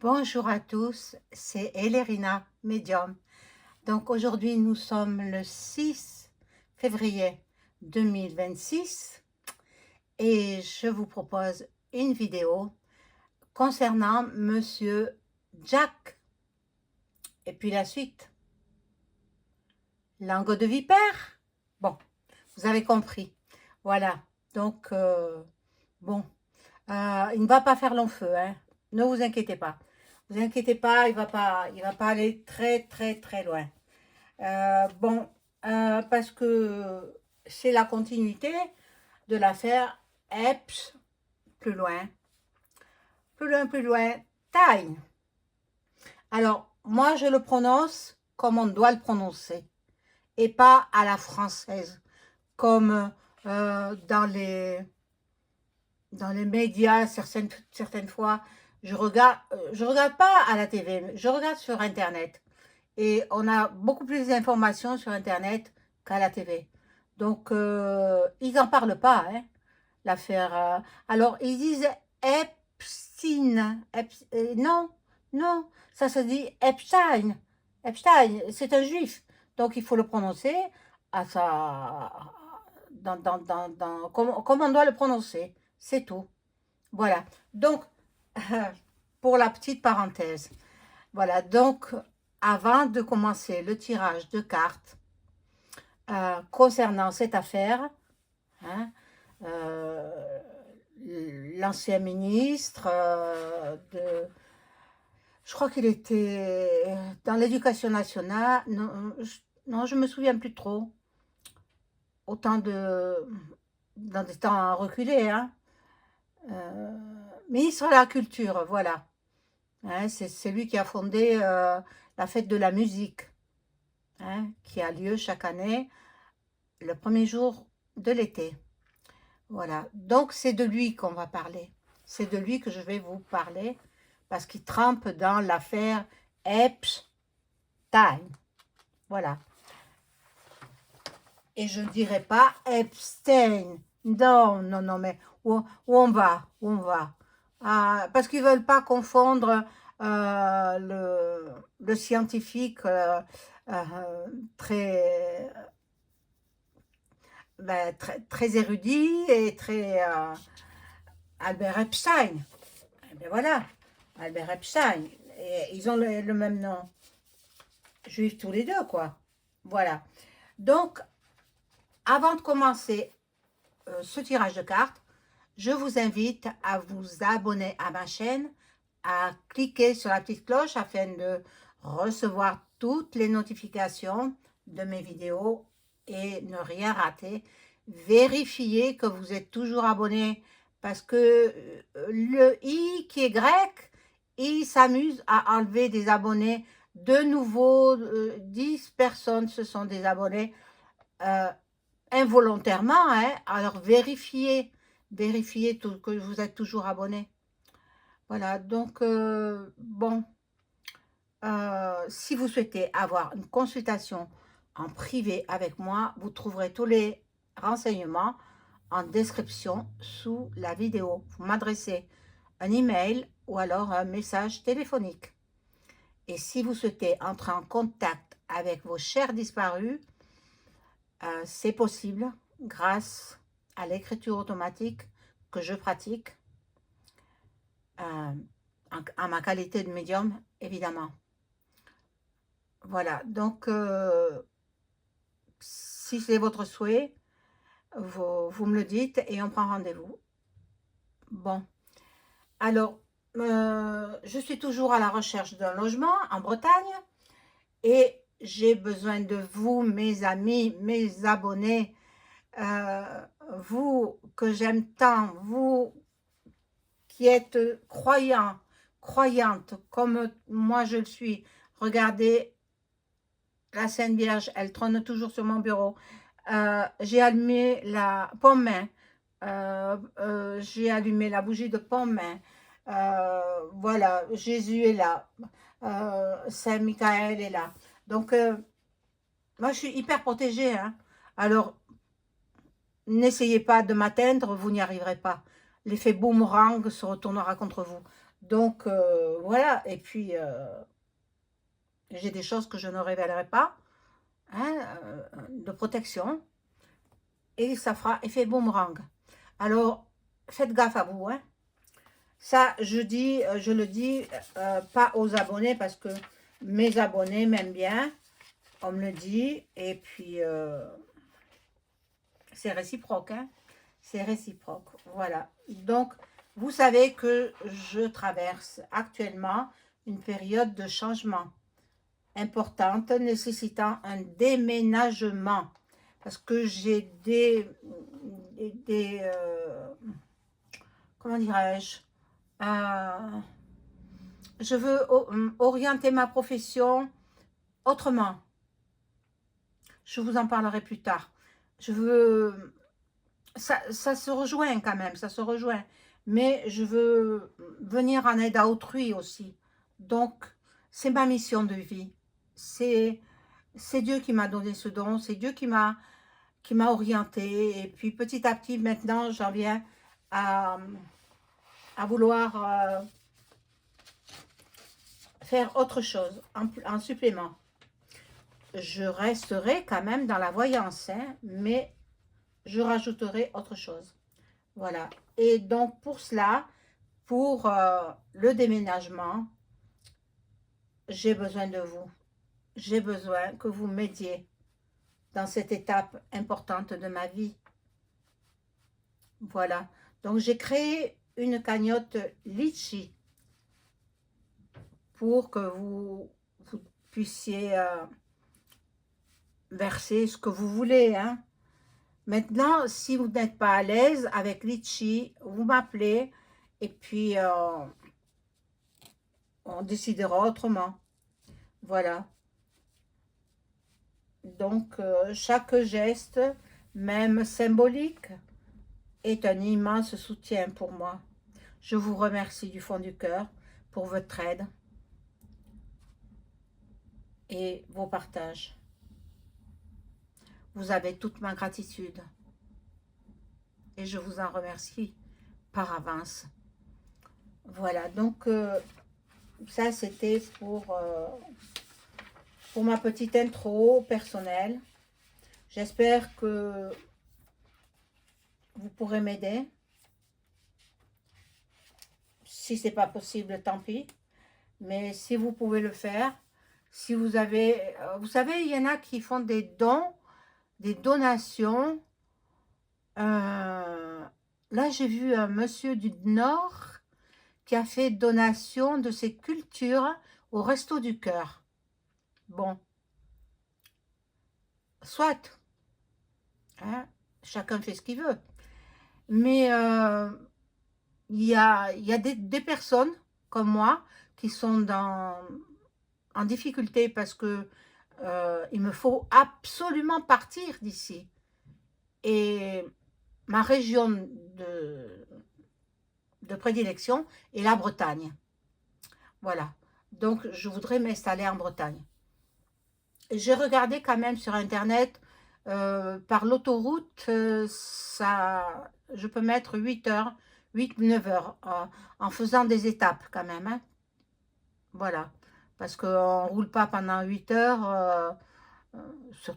Bonjour à tous, c'est Elérina, médium. Donc aujourd'hui, nous sommes le 6 février 2026 et je vous propose une vidéo concernant Monsieur Jack. Et puis la suite, langue de vipère. Bon, vous avez compris. Voilà, donc bon, il ne va pas faire long feu, hein. Ne vous inquiétez pas. Vous inquiétez pas, il va pas aller très très très loin. Bon, parce que c'est la continuité de l'affaire Epps, plus loin, plus loin, Time. Alors, moi, je le prononce comme on doit le prononcer, et pas à la française, comme dans les médias, certaines fois, je regarde pas à la TV, je regarde sur Internet. Et on a beaucoup plus d'informations sur Internet qu'à la TV. Donc, ils n'en parlent pas, hein, l'affaire. Alors, ils disent Epstein. Non, non, ça se dit Epstein. Epstein, c'est un juif. Donc, il faut le prononcer à sa... comme on doit le prononcer. C'est tout. Voilà. Donc, pour la petite parenthèse. Voilà. Donc, avant de commencer le tirage de cartes concernant cette affaire, hein, euh, l'ancien ministre je crois qu'il était dans l'éducation nationale, non, je me souviens plus trop, autant dans des temps reculés, hein, euh, ministre de la culture, voilà, hein, c'est lui qui a fondé la fête de la musique, hein, qui a lieu chaque année le premier jour de l'été. Voilà, donc c'est de lui qu'on va parler. C'est de lui que je vais vous parler parce qu'il trempe dans l'affaire Epstein. Voilà. Et je ne dirai pas Epstein. Non, non, non, mais où on va? Où on va? Parce qu'ils ne veulent pas confondre le scientifique très très, très érudit et très Albert Epstein. Et bien voilà, Albert Epstein. Et ils ont le même nom. Juifs tous les deux, quoi. Voilà. Donc, avant de commencer ce tirage de cartes, je vous invite à vous abonner à ma chaîne, à cliquer sur la petite cloche afin de recevoir toutes les notifications de mes vidéos et ne rien rater. Vérifiez que vous êtes toujours abonné parce que le i qui est grec, il s'amuse à enlever des abonnés. De nouveau, 10 personnes se sont désabonnées involontairement, hein. Alors vérifiez que vous êtes toujours abonné. Voilà, donc bon, si vous souhaitez avoir une consultation en privé avec moi, vous trouverez tous les renseignements en description sous la vidéo. Vous m'adressez un email ou alors un message téléphonique. Et si vous souhaitez entrer en contact avec vos chers disparus, c'est possible grâce à l'écriture automatique que je pratique en ma qualité de médium, évidemment. Voilà, donc si c'est votre souhait, vous me le dites et on prend rendez-vous. Bon, alors, je suis toujours à la recherche d'un logement en Bretagne et j'ai besoin de vous, mes amis, mes abonnés, vous que j'aime tant, vous qui êtes croyants, croyantes comme moi je le suis. Regardez, la Sainte Vierge, elle trône toujours sur mon bureau. J'ai allumé la pomme-main. J'ai allumé la bougie de pomme-main. Voilà, Jésus est là. Saint Michael est là. Donc, moi, je suis hyper protégée, hein. Alors, n'essayez pas de m'atteindre, vous n'y arriverez pas. L'effet boomerang se retournera contre vous. Donc, voilà. Et puis, j'ai des choses que je ne révélerai pas, hein, de protection. Et ça fera effet boomerang. Alors, faites gaffe à vous, hein. Ça, je le dis pas aux abonnés parce que mes abonnés m'aiment bien. On me le dit. Et puis, c'est réciproque, hein. C'est réciproque. Voilà. Donc, vous savez que je traverse actuellement une période de changement importante nécessitant un déménagement. Parce que j'ai comment dirais-je, je veux orienter ma profession autrement. Je vous en parlerai plus tard. Je veux, ça se rejoint quand même, ça se rejoint. Mais je veux venir en aide à autrui aussi. Donc, c'est ma mission de vie. C'est Dieu qui m'a donné ce don, c'est Dieu qui m'a orienté. Et puis petit à petit, maintenant, j'en viens à, vouloir faire autre chose en supplément. Je resterai quand même dans la voyance, hein, mais je rajouterai autre chose. Voilà. Et donc, pour cela, pour le déménagement, j'ai besoin de vous. J'ai besoin que vous m'aidiez dans cette étape importante de ma vie. Voilà. Donc, j'ai créé une cagnotte Litchi pour que vous puissiez verser ce que vous voulez, hein. Maintenant, si vous n'êtes pas à l'aise avec Litchi, vous m'appelez et puis on décidera autrement. Voilà. Donc, chaque geste, même symbolique, est un immense soutien pour moi. Je vous remercie du fond du cœur pour votre aide et vos partages. Vous avez toute ma gratitude et je vous en remercie par avance. Voilà, donc ça c'était pour ma petite intro personnelle. J'espère que vous pourrez m'aider. Si c'est pas possible, tant pis. Mais si vous pouvez le faire, si vous avez... vous savez, il y en a qui font des dons, des donations. Là, j'ai vu un monsieur du Nord qui a fait donation de ses cultures au Resto du Cœur. Bon, soit, hein, chacun fait ce qu'il veut. Mais il y a des personnes comme moi qui sont en difficulté parce que il me faut absolument partir d'ici. Et ma région de prédilection est la Bretagne. Voilà. Donc, je voudrais m'installer en Bretagne. J'ai regardé quand même sur Internet, par l'autoroute, je peux mettre 8 heures, 8-9 heures, en faisant des étapes quand même, hein. Voilà. Parce qu'on ne roule pas pendant 8 heures,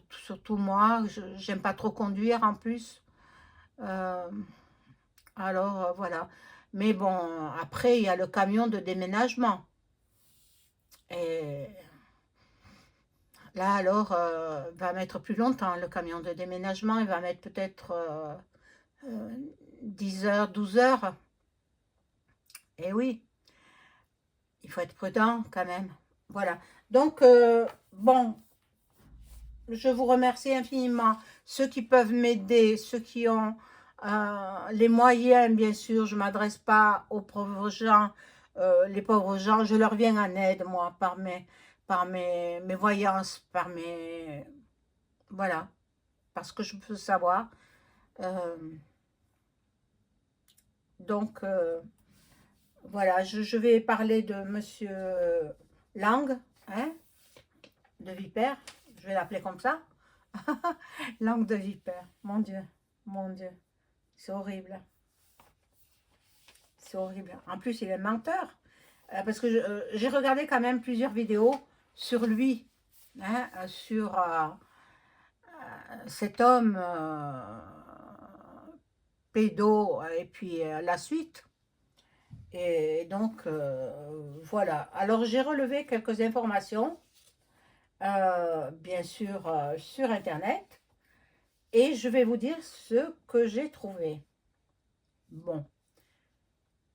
surtout moi, j'aime pas trop conduire en plus. Alors, voilà. Mais bon, après, il y a le camion de déménagement. Et là, alors, va mettre plus longtemps, le camion de déménagement. Il va mettre peut-être 10 heures, 12 heures. Et oui, il faut être prudent quand même. Voilà. Donc, bon, je vous remercie infiniment. Ceux qui peuvent m'aider, ceux qui ont les moyens, bien sûr, je ne m'adresse pas aux pauvres gens. Les pauvres gens, je leur viens en aide, moi, par mes voyances, voilà, parce que je peux savoir. Donc, voilà, je vais parler de Monsieur Lang, hein, de Vipère, je vais l'appeler comme ça. Langue de vipère, mon Dieu, c'est horrible. C'est horrible. En plus, il est menteur. parce que j'ai regardé quand même plusieurs vidéos sur lui, hein, sur cet homme pédo, et puis la suite. Et donc, voilà. Alors, j'ai relevé quelques informations, bien sûr, sur Internet, et je vais vous dire ce que j'ai trouvé. Bon,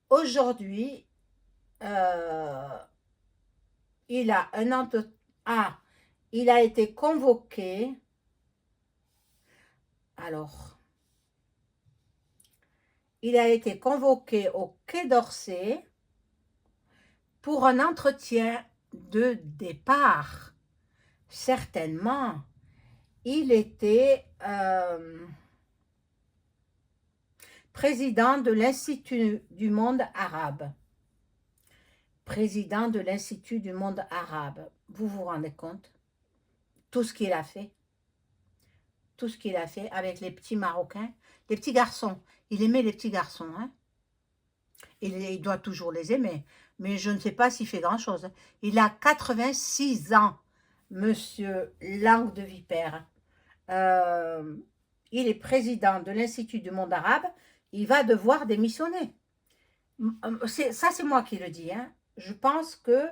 aujourd'hui, il a il a été convoqué. Alors, il a été convoqué au Quai d'Orsay pour un entretien de départ. Certainement, il était président de l'Institut du monde arabe. Président de l'Institut du monde arabe. Vous vous rendez compte? Tout ce qu'il a fait. Tout ce qu'il a fait avec les petits Marocains, les petits garçons. Il aimait les petits garçons, hein? Il doit toujours les aimer, mais je ne sais pas s'il fait grand-chose. Il a 86 ans, monsieur Langue de Vipère. Il est président de l'Institut du monde arabe. Il va devoir démissionner. Ça, c'est moi qui le dis, hein. Je pense que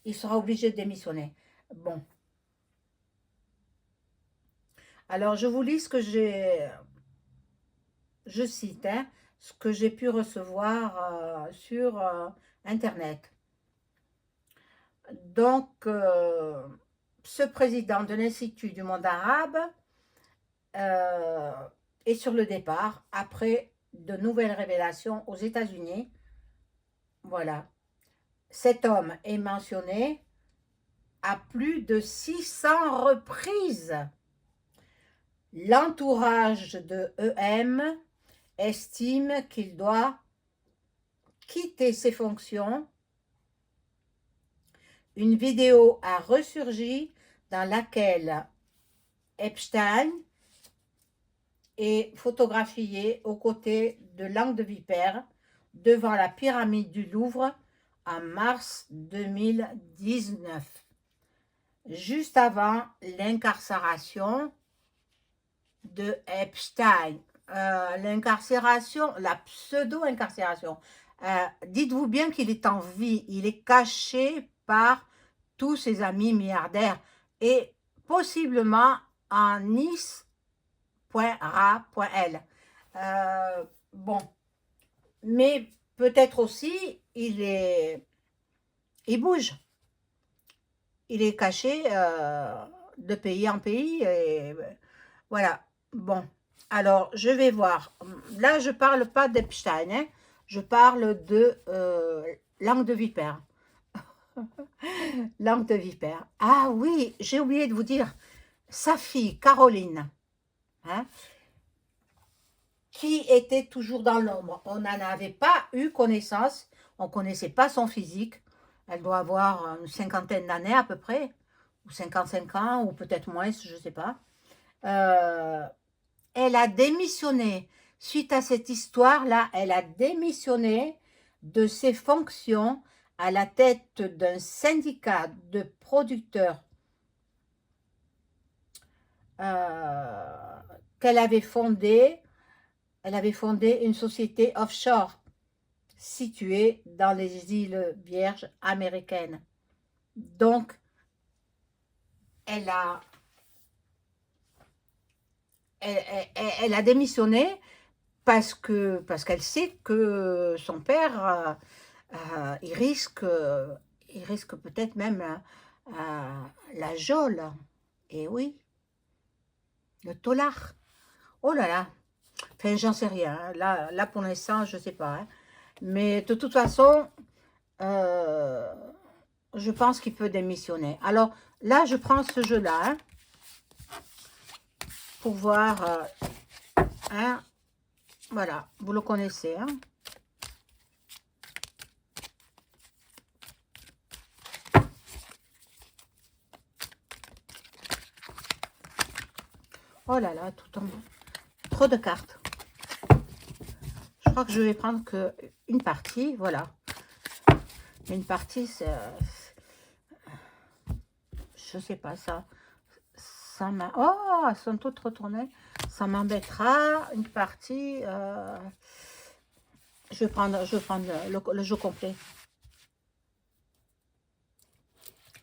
il sera obligé de démissionner. Bon. Alors, je vous lis ce que je cite, hein, ce que j'ai pu recevoir sur Internet. Donc, ce président de l'Institut du monde arabe est sur le départ après de nouvelles révélations aux États-Unis. Voilà. Cet homme est mentionné à plus de 600 reprises. L'entourage de EM estime qu'il doit quitter ses fonctions. Une vidéo a ressurgi dans laquelle Epstein est photographié aux côtés de Langue de Vipère devant la pyramide du Louvre en mars 2019, juste avant l'incarcération de Epstein. L'incarcération, la pseudo-incarcération. Dites-vous bien qu'il est en vie, il est caché par tous ses amis milliardaires et possiblement en nice.ra.l. Bon, mais peut-être aussi il bouge. Il est caché de pays en pays et voilà. Bon, alors je vais voir. Là, je parle pas d'Epstein, hein. Je parle de Langue de Vipère. Langue de Vipère. Ah oui, j'ai oublié de vous dire, sa fille Caroline, hein, qui était toujours dans l'ombre. On n'en avait pas eu connaissance, on ne connaissait pas son physique. Elle doit avoir une cinquantaine d'années à peu près, ou 55 ans, ou peut-être moins, je ne sais pas. Elle a démissionné. Suite à cette histoire-là, elle a démissionné de ses fonctions à la tête d'un syndicat de producteurs qu'elle avait fondé. Elle avait fondé une société offshore située dans les îles Vierges américaines. Donc, elle a démissionné parce qu'elle sait que son père, il risque peut-être même la geôle. Et oui, le tolard. Oh là là. Enfin, j'en sais rien. Hein. Là pour l'instant, je ne sais pas. Hein. Mais de toute façon, je pense qu'il peut démissionner. Alors là, je prends ce jeu-là. Hein, pour voir. Hein, voilà, vous le connaissez. Hein. Oh là là, tout en... Trop de cartes. Je crois que je vais prendre qu'une partie, voilà. Une partie, je sais pas, ça m'a... Oh, elles sont toutes retournées. Ça m'embêtera. Une partie, je vais prendre le jeu complet.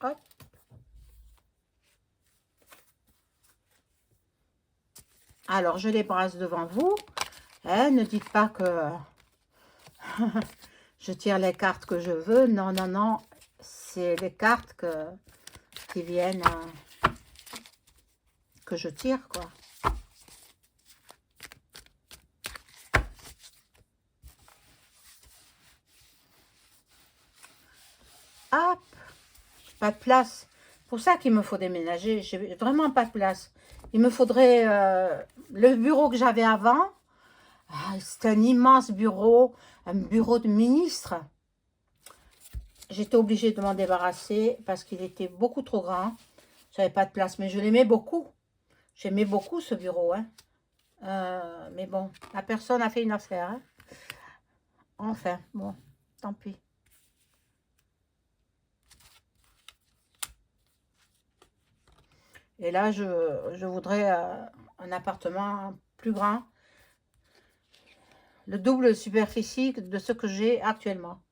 Hop. Alors, je les brasse devant vous. Hein, ne dites pas que je tire les cartes que je veux. Non, non, non. C'est les cartes qui viennent, que je tire, quoi. Hop. Pas de place. Pour ça qu'il me faut déménager. J'ai vraiment pas de place. Il me faudrait le bureau que j'avais avant. C'est un immense bureau, un bureau de ministre. J'étais obligée de m'en débarrasser parce qu'il était beaucoup trop grand. J'avais pas de place, mais je l'aimais beaucoup. J'aimais beaucoup ce bureau. Hein. Mais bon, la personne a fait une affaire. Hein. Enfin, bon, tant pis. Et là, je voudrais un appartement plus grand. Le double de superficie de ce que j'ai actuellement.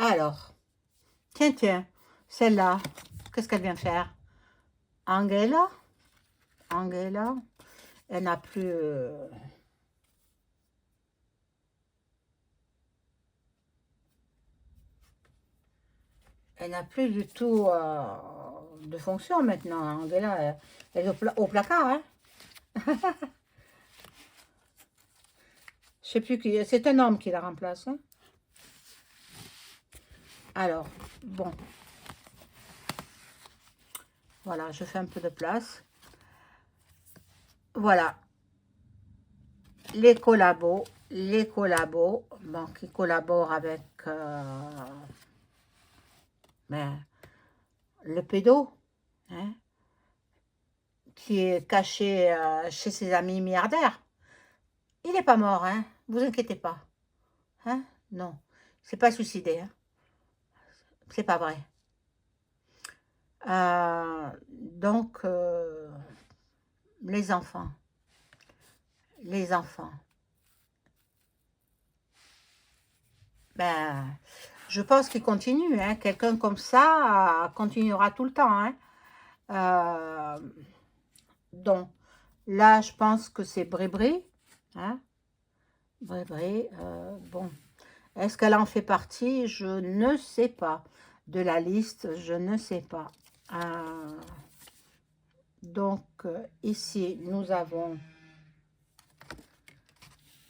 Ah, alors, tiens, tiens, celle-là, qu'est-ce qu'elle vient faire? Angela, Angela, elle n'a plus... elle n'a plus du tout de fonction maintenant. Angela, elle est au placard. Hein. Je sais plus qui. C'est un homme qui la remplace. Hein. Alors, bon. Voilà, je fais un peu de place. Voilà. Les collabos. Bon, qui collaborent avec ben, le pédo. Hein, qui est caché chez ses amis milliardaires. Il n'est pas mort, hein. Vous inquiétez pas. Hein? Non. C'est pas suicidé. Hein. C'est pas vrai. Donc, les enfants. Les enfants. Ben, je pense qu'il continue. Hein. Quelqu'un comme ça continuera tout le temps. Hein. Donc, là, je pense que c'est Brébri. Hein. Brébri, bon. Est-ce qu'elle en fait partie? Je ne sais pas. De la liste, je ne sais pas. Donc, ici, nous avons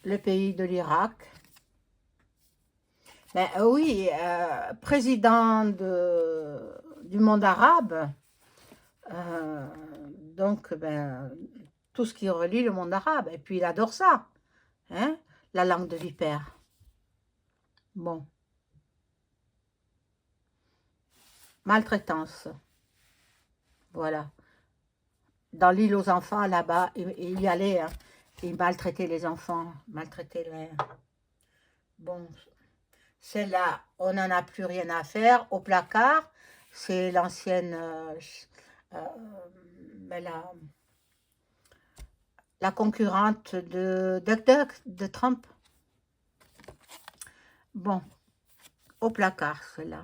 le pays de l'Irak. Ben, oui, président du monde arabe. Donc, ben, tout ce qui relie le monde arabe. Et puis, il adore ça. Hein, la langue de vipère. Bon. Maltraitance. Voilà. Dans l'île aux enfants, là-bas, il y allait. Hein. Il maltraitait les enfants. Maltraitait les... Bon. Celle-là, on n'en a plus rien à faire. Au placard, c'est l'ancienne... ben la concurrente de Duck Duck, de Trump. Bon, au placard, celle-là.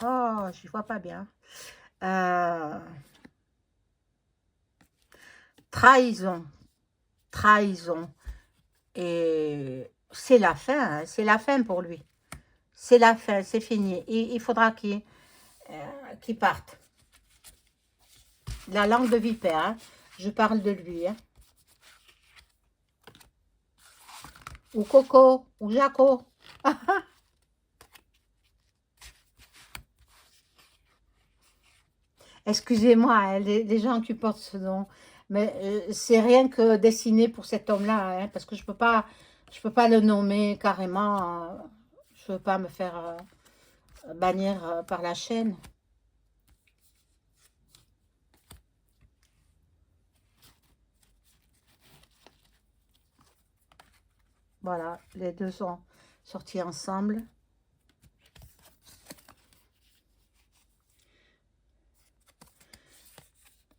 Oh, je vois pas bien. Trahison. Trahison. Et c'est la fin, hein, c'est la fin pour lui. C'est la fin, c'est fini. Il faudra qu'il parte. La langue de vipère, hein. Je parle de lui. Hein. Ou Coco, ou Jaco. Excusez-moi, hein, les gens qui portent ce nom, mais c'est rien que dessiné pour cet homme-là, hein, parce que je peux pas le nommer carrément. Je veux pas me faire bannir par la chaîne. Voilà, les deux sont sortis ensemble.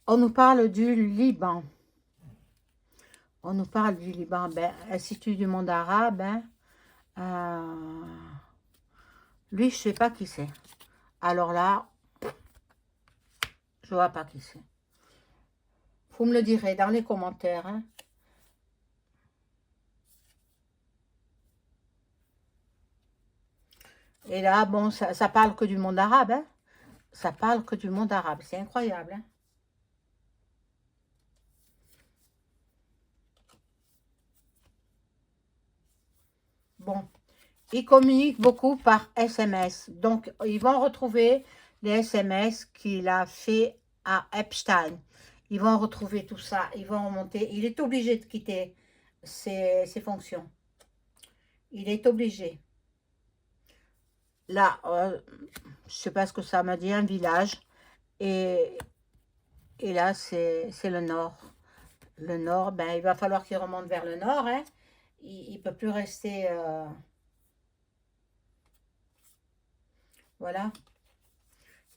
On nous parle du Liban. On nous parle du Liban, ben, Institut du monde arabe. Hein, lui, je sais pas qui c'est. Alors là, je vois pas qui c'est. Vous me le direz dans les commentaires. Hein. Et là, bon, ça parle que du monde arabe. Hein. Ça parle que du monde arabe. C'est incroyable. Hein. Bon, ils communiquent beaucoup par SMS. Donc, ils vont retrouver les SMS qu'il a fait à Epstein. Ils vont retrouver tout ça. Ils vont remonter. Il est obligé de quitter ses fonctions. Il est obligé. Là, je sais pas ce que ça m'a dit, un village. Et là, c'est le nord. Le nord, ben, il va falloir qu'il remonte vers le nord. Hein. Il ne peut plus rester... voilà.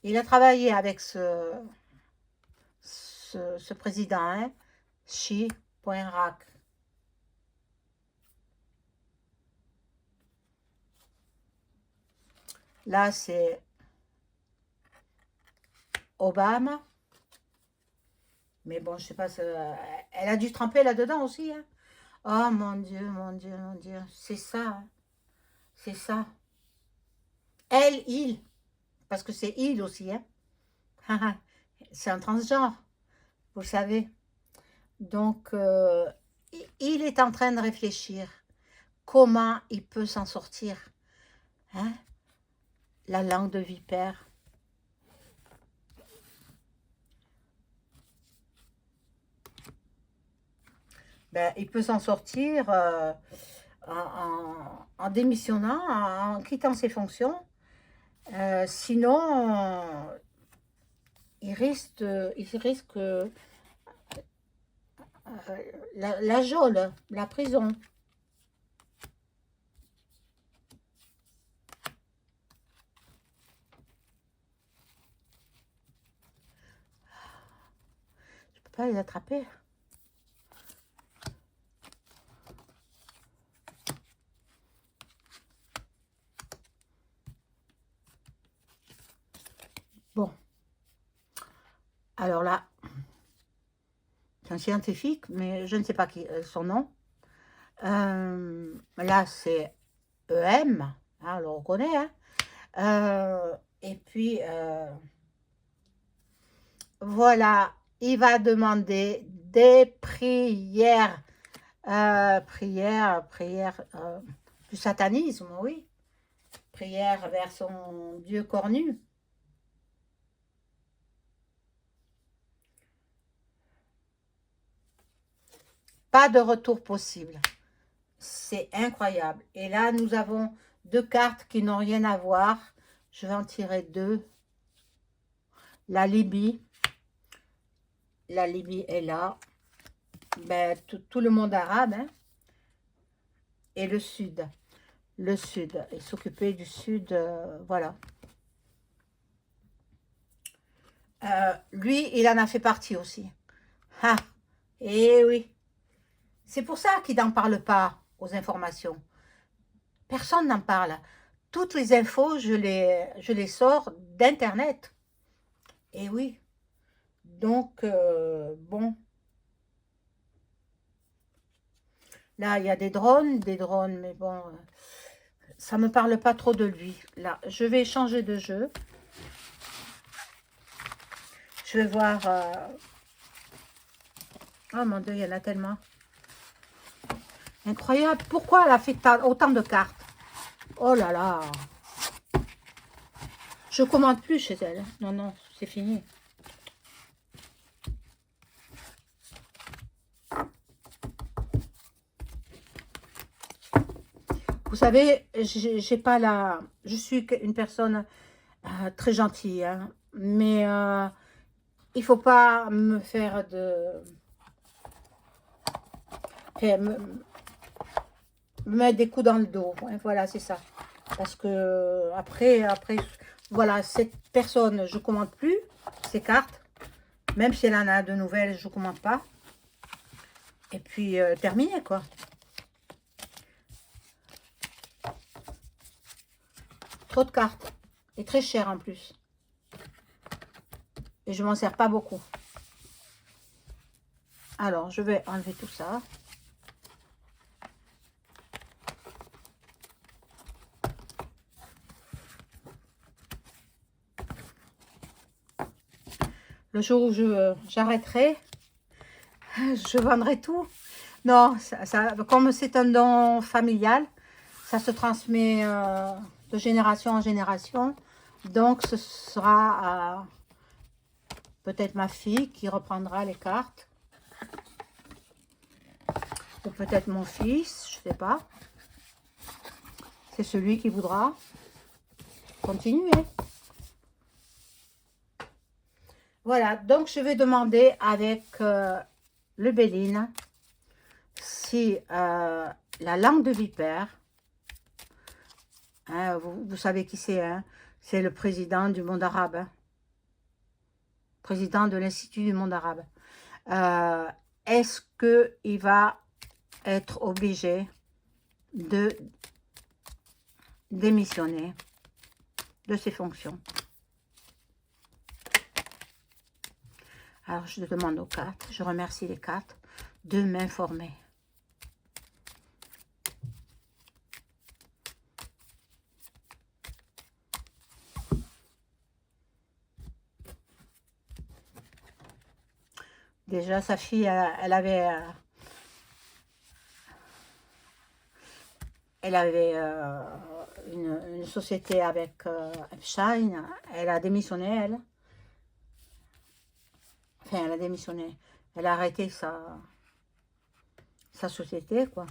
Il a travaillé avec ce président, hein, Chi.Rak. Là, c'est Obama. Mais bon, je sais pas, elle a dû tremper là-dedans aussi. Hein. Oh mon Dieu, mon Dieu, mon Dieu. C'est ça. Hein. C'est ça. Elle, il. Parce que c'est il aussi. Hein. C'est un transgenre, vous le savez. Donc, il est en train de réfléchir. Comment il peut s'en sortir. Hein? La langue de vipère. Ben, il peut s'en sortir en démissionnant, en quittant ses fonctions. Sinon, il risque la geôle, la prison. Je peux pas les attraper. Bon. Alors là, c'est un scientifique, mais je ne sais pas son nom. Là, c'est EM, hein, on le reconnaît. Hein. Et puis, voilà, il va demander des prières. Prières du satanisme, oui. Prière vers son Dieu cornu. Pas de retour possible. C'est incroyable. Et là, nous avons deux cartes qui n'ont rien à voir. Je vais en tirer deux. La Libye. La Libye est là. Ben, tout le monde arabe. Hein. Et le sud. Le sud. Et s'occuper du sud. Voilà. Lui, il en a fait partie aussi. Ah, eh oui. C'est pour ça qu'il n'en parle pas aux informations. Personne n'en parle. Toutes les infos, je les sors d'Internet. Et oui. Donc, bon. Là, il y a des drones, mais bon, ça ne me parle pas trop de lui. Là, je vais changer de jeu. Je vais voir... Oh mon Dieu, il y en a tellement. Incroyable. Pourquoi elle a fait autant de cartes? Oh là là. Je commande plus chez elle. Non, non, c'est fini. savez, j'ai pas la... Je suis une personne très gentille, hein, mais il faut pas me faire de... me mettre des coups dans le dos. Ouais, voilà, c'est ça. Parce que après, voilà, cette personne, je commande plus ces cartes. Même si elle en a de nouvelles, je commande pas. Et puis, terminé, quoi. Trop de cartes. Et très cher en plus. Et je m'en sers pas beaucoup. Alors, je vais enlever tout ça. Le jour où j'arrêterai, je vendrai tout. Non, comme c'est un don familial, ça se transmet de génération en génération. Donc, ce sera peut-être ma fille qui reprendra les cartes. Ou peut-être mon fils, je ne sais pas. C'est celui qui voudra continuer. Voilà, donc je vais demander avec le Béline si la langue de vipère, hein, vous savez qui c'est, hein, c'est le président du monde arabe, hein, président de l'Institut du monde arabe. Est-ce qu'il va être obligé de démissionner de ses fonctions? Alors, je demande aux cartes, je remercie les cartes de m'informer. Déjà, sa fille, elle avait une société avec Epstein. Elle a démissionné, elle. Enfin, elle a démissionné. Elle a arrêté sa société, quoi.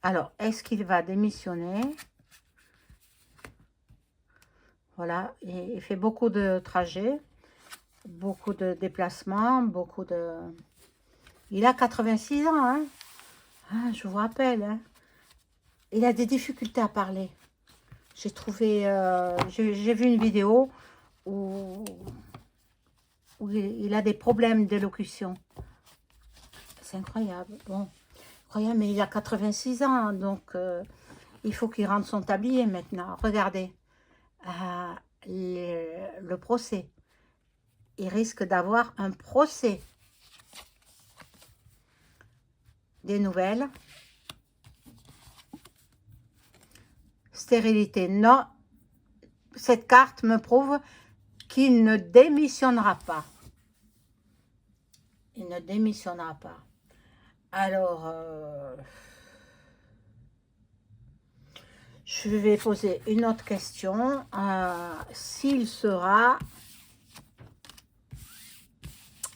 Alors, est-ce qu'il va démissionner? Voilà, il fait beaucoup de trajets, beaucoup de déplacements, beaucoup de... Il a 86 ans, hein? Ah, je vous rappelle, hein? Il a des difficultés à parler. J'ai trouvé... j'ai vu une vidéo où il a des problèmes d'élocution. C'est incroyable. Bon, incroyable, mais il a 86 ans, donc il faut qu'il rende son tablier maintenant. Regardez, le procès. Il risque d'avoir un procès. Des nouvelles. Stérilité, non. Cette carte me prouve qu'il ne démissionnera pas. Il ne démissionnera pas. Alors, je vais poser une autre question. S'il sera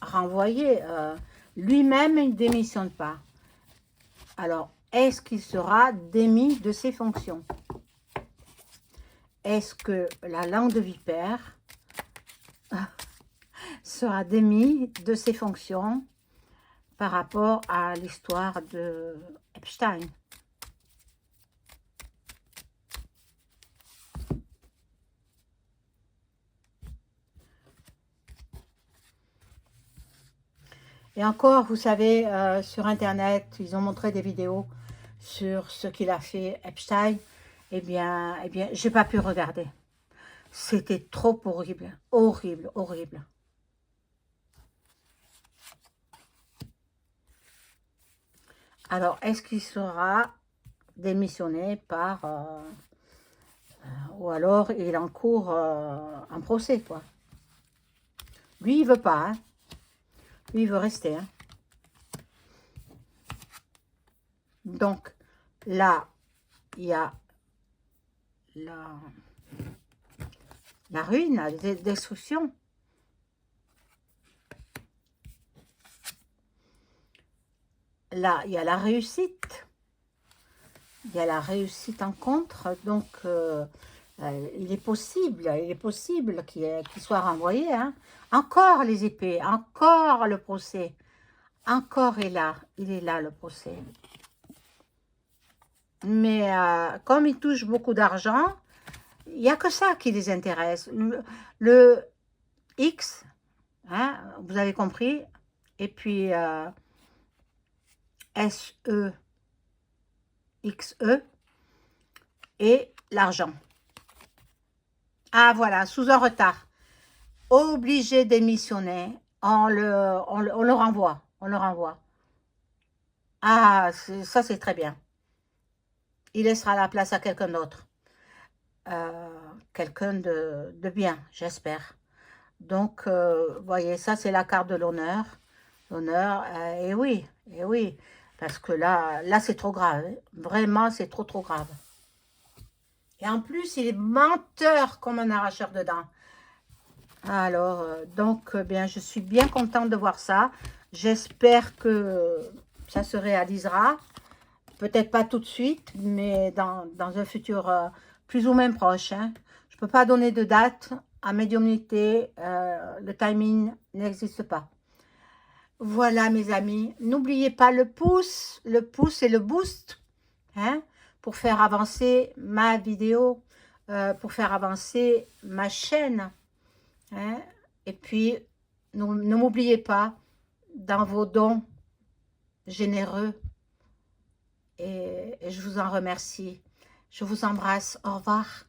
renvoyé, lui-même, il ne démissionne pas. Alors, est-ce qu'il sera démis de ses fonctions? Est-ce que la langue de vipère sera démis de ses fonctions par rapport à l'histoire de Epstein? Et encore, vous savez, sur Internet, ils ont montré des vidéos sur ce qu'il a fait Epstein. Eh bien, j'ai pas pu regarder. C'était trop horrible, horrible, horrible. Alors, est-ce qu'il sera démissionné par... ou alors, il encourt un procès, quoi. Lui, il veut pas, hein. Lui, il veut rester, hein. Donc, là, il y a la ruine, la destruction. Là, il y a la réussite. Il y a la réussite en contre. Donc, il est possible qu'il soit renvoyé. Hein. Encore les épées, encore le procès. Encore est là. Il est là, le procès. Mais comme ils touchent beaucoup d'argent, il n'y a que ça qui les intéresse. Le X, hein, vous avez compris, et puis SE, XE, et l'argent. Ah voilà, sous un retard. Obligé d'émissionner, on le renvoie. On le renvoie. Ah, ça c'est très bien. Il laissera la place à quelqu'un d'autre. Quelqu'un de bien, j'espère. Donc, voyez, ça c'est la carte de l'honneur. L'honneur, et oui. Parce que là c'est trop grave. Hein. Vraiment, c'est trop grave. Et en plus, il est menteur comme un arracheur de dents. Alors, donc, bien, je suis bien contente de voir ça. J'espère que ça se réalisera. Peut-être pas tout de suite, mais dans un futur plus ou moins proche. Hein. Je ne peux pas donner de date. À médiumnité, le timing n'existe pas. Voilà, mes amis. N'oubliez pas le pouce et le boost. Hein, pour faire avancer ma vidéo, pour faire avancer ma chaîne. Hein, et puis, ne m'oubliez pas dans vos dons généreux. Et je vous en remercie. Je vous embrasse. Au revoir.